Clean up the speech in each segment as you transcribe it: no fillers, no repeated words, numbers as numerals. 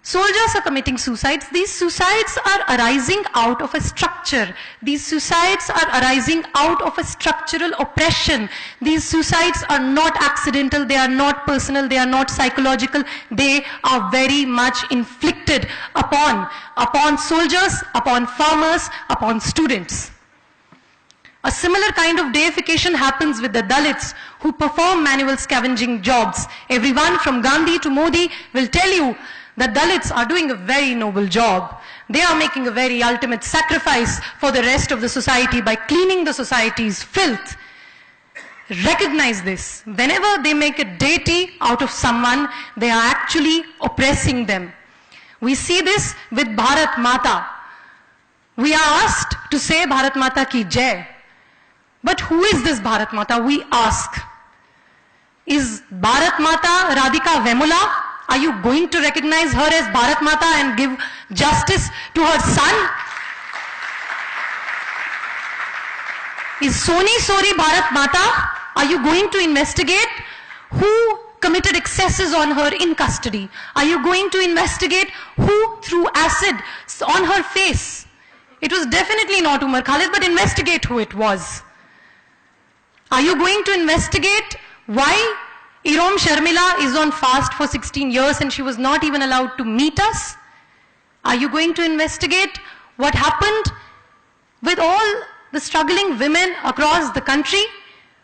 Soldiers are committing suicides. These suicides are arising out of a structure. These suicides are arising out of a structural oppression. These suicides are not accidental, they are not personal, they are not psychological. They are very much inflicted upon soldiers, upon farmers, upon students. A similar kind of deification happens with the Dalits who perform manual scavenging jobs. Everyone from Gandhi to Modi will tell you that Dalits are doing a very noble job. They are making a very ultimate sacrifice for the rest of the society by cleaning the society's filth. Recognize this. Whenever they make a deity out of someone, they are actually oppressing them. We see this with Bharat Mata. We are asked to say Bharat Mata ki Jai. But who is this Bharat Mata? We ask. Is Bharat Mata Radhika Vemula? Are you going to recognize her as Bharat Mata and give justice to her son? Is Soni Sori Bharat Mata? Are you going to investigate who committed excesses on her in custody? Are you going to investigate who threw acid on her face? It was definitely not Umar Khalid, but investigate who it was. Are you going to investigate why Irom Sharmila is on fast for 16 years and she was not even allowed to meet us? Are you going to investigate what happened with all the struggling women across the country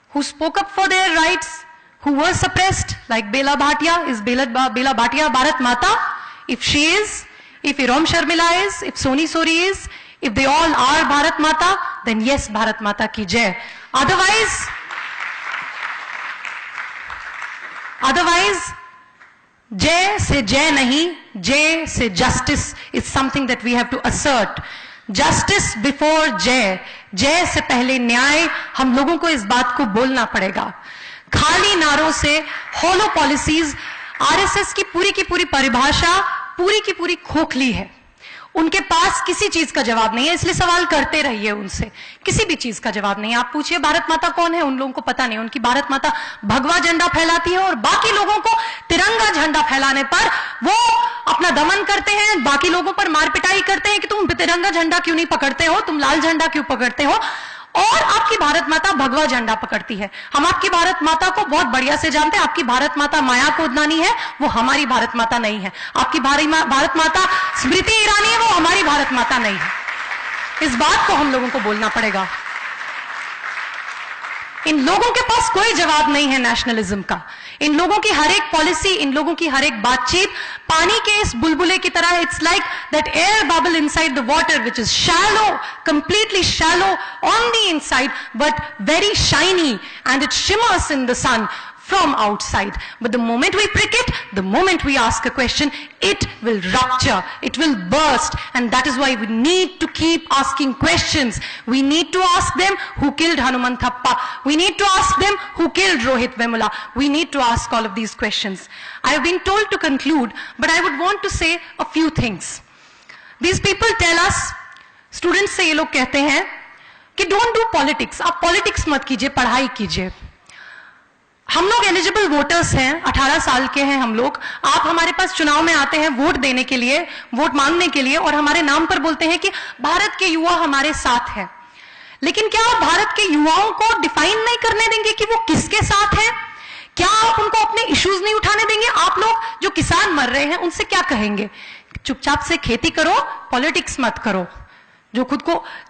who spoke up for their rights, who were suppressed, like Bela Bhatia? Is Bela Bhatia Bharat Mata? If she is, if Irom Sharmila is, if Soni Sori is, if they all are Bharat Mata, then yes, Bharat Mata ki Jai. Otherwise, Jai se Jai nahi, Jai se justice is something that we have to assert. Justice before Jai. Jai se pehle न्याय, हम लोगों को इस बात को बोलना पड़ेगा. खाली नारों से, hollow policies, RSS की पूरी परिभाषा पूरी की पूरी खोखली है. उनके पास किसी चीज का जवाब नहीं है, इसलिए सवाल करते रहिए उनसे. किसी भी चीज का जवाब नहीं है. आप पूछिए भारत माता कौन है, उन लोगों को पता नहीं. उनकी भारत माता भगवा झंडा फैलाती है और बाकी लोगों को तिरंगा झंडा फैलाने पर वो अपना दमन करते हैं, बाकी लोगों पर मार पिटाई करते हैं कि तुम तिरंगा झंडा क्यों नहीं पकड़ते हो, तुम लाल झंडा क्यों पकड़ते हो. और आपकी भारत माता भगवा झंडा पकड़ती है. हम आपकी भारत माता को बहुत बढ़िया से जानते हैं. आपकी भारत माता माया कोदनानी है, वो हमारी भारत माता नहीं है. आपकी भारत माता स्मृति ईरानी है, वो हमारी भारत माता नहीं है. इस बात को हम लोगों को बोलना पड़ेगा. इन लोगों के पास कोई जवाब नहीं है नेशनलिज्म का. इन लोगों की हर एक पॉलिसी, इन लोगों की हर एक बातचीत पानी के इस बुलबुले की तरह. It's like that air bubble inside the water which is shallow, completely shallow on the inside but very shiny, and it shimmers in the sun from outside. But the moment we prick it, the moment we ask a question, it will rupture, it will burst. And that is why we need to keep asking questions. We need to ask them who killed Hanuman Thappa. We need to ask them who killed Rohit Vemula. We need to ask all of these questions. I have been told to conclude, but I would want to say a few things. These people tell us, students से ये लोग कहते हैं कि don't do politics, आप politics मत कीजिए, पढ़ाई कीजिए. हम लोग एलिजिबल वोटर्स हैं, 18 साल के हैं हम लोग. आप हमारे पास चुनाव में आते हैं वोट देने के लिए, वोट मांगने के लिए, और हमारे नाम पर बोलते हैं कि भारत के युवा हमारे साथ हैं. लेकिन क्या आप भारत के युवाओं को डिफाइन नहीं करने देंगे कि वो किसके साथ हैं? क्या आप उनको अपने इश्यूज नहीं उठाने देंगे? आप लोग जो किसान मर रहे हैं उनसे क्या कहेंगे? चुपचाप से खेती करो, पॉलिटिक्स मत करो. जो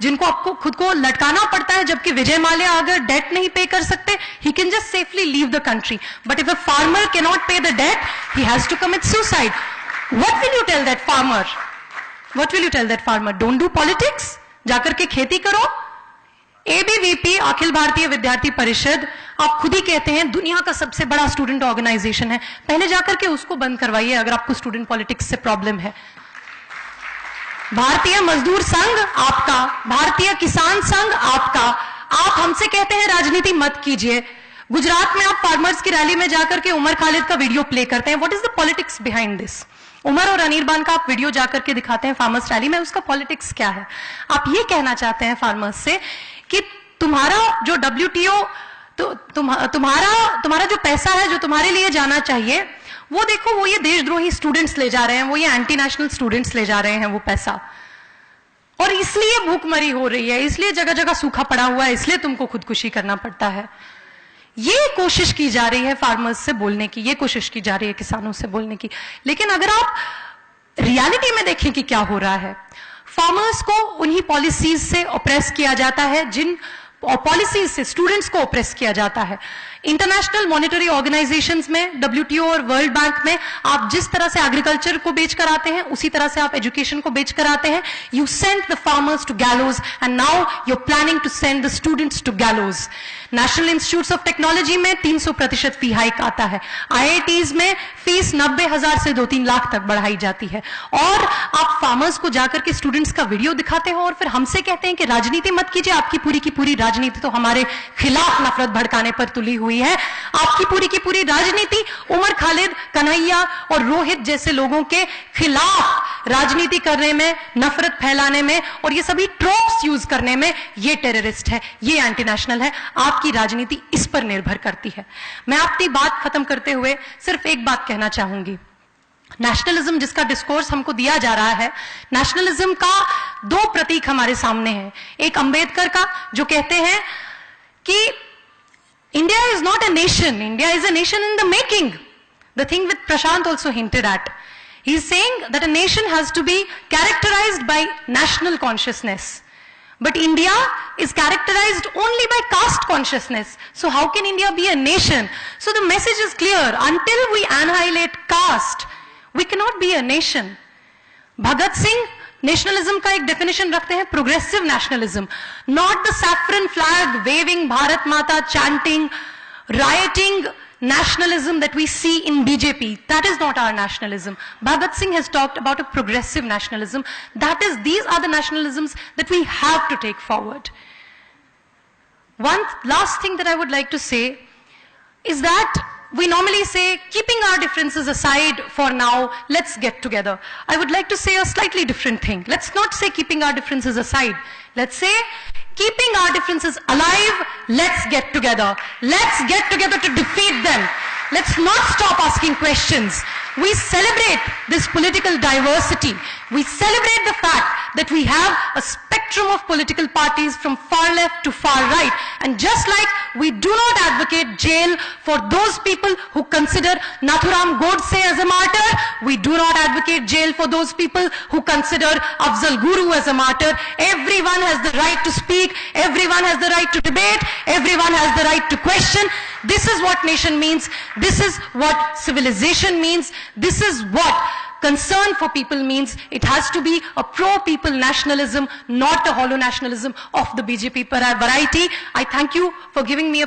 जिनको आपको खुद को लटकाना पड़ता है, जबकि विजय माल्या अगर डेट नहीं पे कर सकते, he can just safely leave the country. But if a farmer cannot pay the debt, he has to commit suicide. What will you tell that farmer? What will you tell that farmer? Don't do politics? जाकर के खेती करो. ABVP, Akhil Bharatiya विद्यार्थी परिषद, आप खुद ही कहते हैं दुनिया का सबसे बड़ा स्टूडेंट ऑर्गेनाइजेशन है. पहले जाकर के उसको बंद करवाइए अगर आपको स्टूडेंट पॉलिटिक्स से प्रॉब्लम है. भारतीय मजदूर संघ आपका, भारतीय किसान संघ आपका. आप हमसे कहते हैं राजनीति मत कीजिए. गुजरात में आप फार्मर्स की रैली में जाकर के उमर खालिद का वीडियो प्ले करते हैं. What is the politics behind this? Umar और अनिर्बान का आप वीडियो जाकर के दिखाते हैं फार्मर्स रैली में, उसका पॉलिटिक्स क्या है? आप ये कहना चाहते हैं फार्मर्स से कि तुम्हारा जो WTO, तो तुम्हारा जो पैसा है जो तुम्हारे लिए जाना चाहिए, वो देखो वो ये देशद्रोही स्टूडेंट्स ले जा रहे हैं, वो ये एंटी नेशनल स्टूडेंट्स ले जा रहे हैं वो पैसा, और इसलिए भूखमरी हो रही है, इसलिए जगह जगह सूखा पड़ा हुआ है, इसलिए तुमको खुदकुशी करना पड़ता है। ये कोशिश की जा रही है फार्मर्स से बोलने की, ये कोशिश की जा रही है किसानों से बोलने की। लेकिन अगर आप रियलिटी में देखें कि क्या हो रहा है, फार्मर्स को उन्हीं पॉलिसीज से ऑप्रेस किया जाता है, जिन पॉलिसीज से स्टूडेंट्स को ऑप्रेस किया जाता है। इंटरनेशनल मॉनेटरी ऑर्गेनाइजेशंस में, WTO और वर्ल्ड बैंक में आप जिस तरह से एग्रीकल्चर को बेच कर आते हैं, उसी तरह से आप एजुकेशन को बेच कर आते हैं। You send the farmers to gallows and now you are planning to send the students to gallows. National institutes of technology में 300% फी हाइक आता है। IITs में फीस 90,000 से 2-3 लाख तक बढ़ाई जाती है। और आप फार्मर्स को जाकर के स्टूडेंट्स का वीडियो दिखाते हो और फिर हमसे कहते हैं कि राजनीति मत कीजिए, आपकी पूरी की पूरी राजनीति तो हमारे खिलाफ नफरत भड़काने पर तुली हुई है। आपकी पूरी की पूरी राजनीति उमर खालिद, कन्हैया और रोहित जैसे लोगों के खिलाफ राजनीति करने में, नफरत फैलाने में और ये सभी ट्रोप्स यूज करने में, ये टेररिस्ट है, ये एंटी नेशनल है। आपकी राजनीति इस पर निर्भर करती है। मैं अपनी बात खत्म करते हुए सिर्फ एक बात कहना चाहूंगी। नेशनलिज्म जिसका डिस्कोर्स हमको दिया जा रहा है, नेशनलिज्म का 2 प्रतीक हमारे सामने हैं। एक अंबेडकर का जो कहते हैं कि India is not a nation, India is a nation in the making. The thing with Prashant also hinted at. He is saying that a nation has to be characterized by national consciousness. But India is characterized only by caste consciousness. So how can India be a nation? So the message is clear. Until we annihilate caste, we cannot be a nation. Bhagat Singh nationalism का एक definition रखते हैं, progressive nationalism, not the saffron flag waving, Bharat Mata chanting, writing nationalism that we see in BJP. That is not our nationalism. Bhagat Singh has talked about a progressive nationalism. These are the nationalisms that we have to take forward. One last thing that I would like to say is that we normally say, keeping our differences aside for now, let's get together. I would like to say a slightly different thing. Let's not say keeping our differences aside. Let's say, keeping our differences alive, let's get together. Let's get together to defeat them. Let's not stop asking questions. We celebrate this political diversity. We celebrate the fact that we have a spectrum of political parties from far left to far right. And just like we do not advocate jail for those people who consider Nathuram Godse as a martyr, we do not advocate jail for those people who consider Afzal Guru as a martyr. Everyone has the right to speak. Everyone has the right to debate. Everyone has the right to question. This is what nation means. This is what civilization means. This is what concern for people means. It has to be a pro-people nationalism, not a hollow nationalism of the BJP variety. I thank you for giving me a